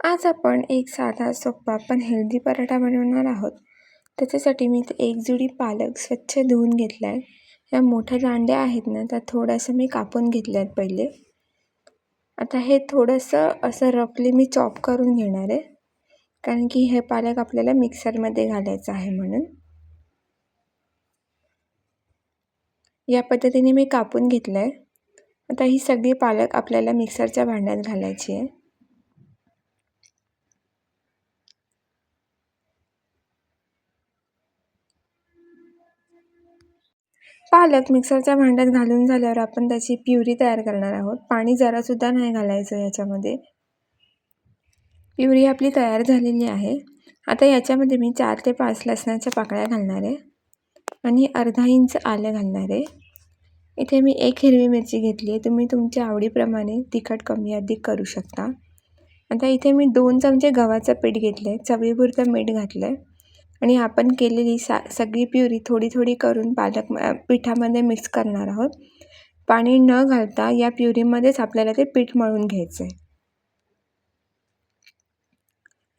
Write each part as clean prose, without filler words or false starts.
आज आपण एक साधा, सोपा पण हेल्दी पराठा बनवणार आहोत. त्याच्यासाठी मी इथे एक जुडी पालक स्वच्छ धुवून घेतला आहे. ह्या मोठ्या दांड्या आहेत ना, त्या थोडंसं मी कापून घेतल्या आहेत पहिले. आता हे थोडंसं असं रफली मी चॉप करून घेणार आहे, कारण की हे पालक आपल्याला मिक्सरमध्ये घालायचं आहे म्हणून. या पद्धतीने मी कापून घेतलं आहे. आता ही सगळी पालक आपल्याला मिक्सरच्या भांड्यात घालायची आहे. पालक मिक्सरच्या भांड्यात घालून झाल्यावर आपण त्याची प्युरी तयार करणार आहोत. पाणी जरासुद्धा नाही घालायचं याच्यामध्ये. प्युरी आपली तयार झालेली आहे. आता याच्यामध्ये मी 4 ते 5 लसणाच्या पाकळ्या घालणार आहे आणि अर्धा इंच आलं घालणार आहे. इथे मी 1 हिरवी मिरची घेतली आहे. तुम्ही तुमच्या आवडीप्रमाणे तिखट कमी अधिक करू शकता. आता इथे मी 2 चमचे गव्हाचं पीठ घेतलं आहे, चवीपुरतं मीठ घातलं आहे आणि आपण केलेली सगळी प्युरी थोडी थोडी करून पालक पिठामध्ये मिक्स करणार आहोत. पाणी न घालता या प्युरीमध्येच आपल्याला ते पीठ मळून घ्यायचं आहे.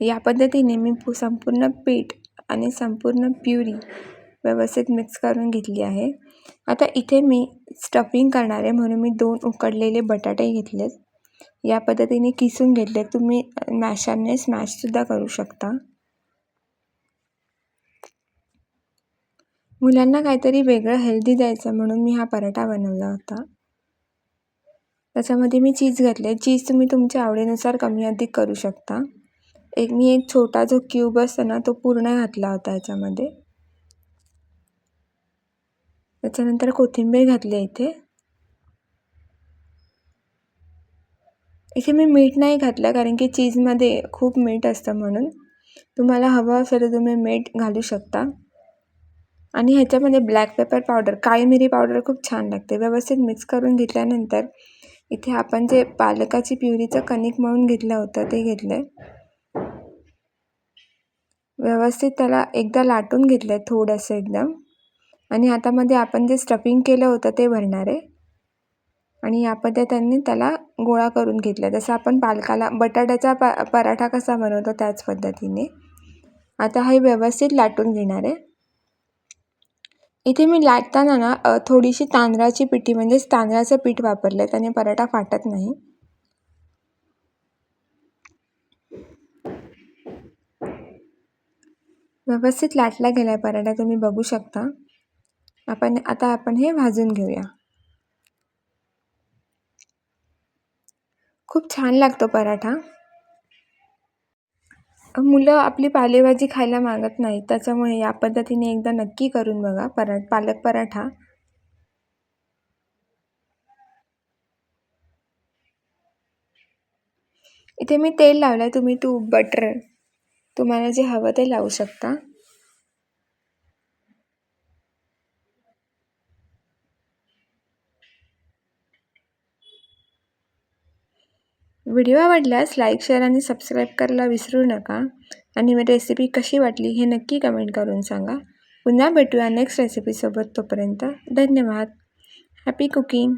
या पद्धतीने मी संपूर्ण पीठ आणि संपूर्ण प्युरी व्यवस्थित मिक्स करून घेतली आहे. आता इथे मी स्टफिंग करणार आहे म्हणून मी 2 उकडलेले बटाटे घेतलेत. या पद्धतीने किसून घेतले. तुम्ही मॅशरने स्मॅशसुद्धा करू शकता. मुलांना काहीतरी वेगळं हेल्दी द्यायचं म्हणून मी हा पराठा बनवला होता. त्याच्यामध्ये मी चीज घातले. चीज तुम्ही तुमच्या आवडीनुसार कमी अधिक करू शकता. मी एक छोटा जो क्यूब असतो ना, तो पूर्ण घातला होता याच्यामध्ये. त्याच्यानंतर कोथिंबीर घातली इथे. इथे मी मीठ नाही घातलं कारण की चीजमध्ये खूप मीठ असतं म्हणून. तुम्हाला हवं असेल तर तुम्ही मीठ घालू शकता. आणि ह्याच्यामध्ये ब्लॅक पेपर पावडर, काळी मिरी पावडर खूप छान लागते. व्यवस्थित मिक्स करून घेतल्यानंतर इथे आपण जे पालकाची प्युरीचं कणिक मळून घेतलं होतं ते घेतलं. व्यवस्थित त्याला एकदा लाटून घेतलं थोडंसं एकदम. आणि आता मध्ये आपण जे स्टफिंग केलं होतं ते भरणार आहे आणि या पद्धतीने त्याला गोळा करून घेतला. जसं आपण पालकाला बटाट्याचा पराठा कसा बनवतो त्याच पद्धतीने. आता हे व्यवस्थित लाटून घेणार आहे. इथे मी लाटताना ना थोडीशी तांदळाची पिठी म्हणजेच तांदळाचं पीठ वापरलं, त्याने पराठा फाटत नाही. व्यवस्थित लाटला गेलाय पराठा, तुम्ही बघू शकता. आता आपण हे भाजून घेऊया. खूप छान लागतो पराठा. मुलं आपली पालेभाजी खायला मागत नाहीत, त्याच्यामुळे या पद्धतीने एकदा नक्की करून बघा पालक पराठा. इथे मी तेल लावलंय, तुम्ही तूप, बटर तुम्हाला जे हवं ते लावू शकता. व्हिडिओ आवडल्यास लाईक, शेअर आणि सबस्क्राईब करायला विसरू नका. आणि मी रेसिपी कशी वाटली हे नक्की कमेंट करून सांगा. पुन्हा भेटूया नेक्स्ट रेसिपीसोबत. तोपर्यंत धन्यवाद. Happy cooking.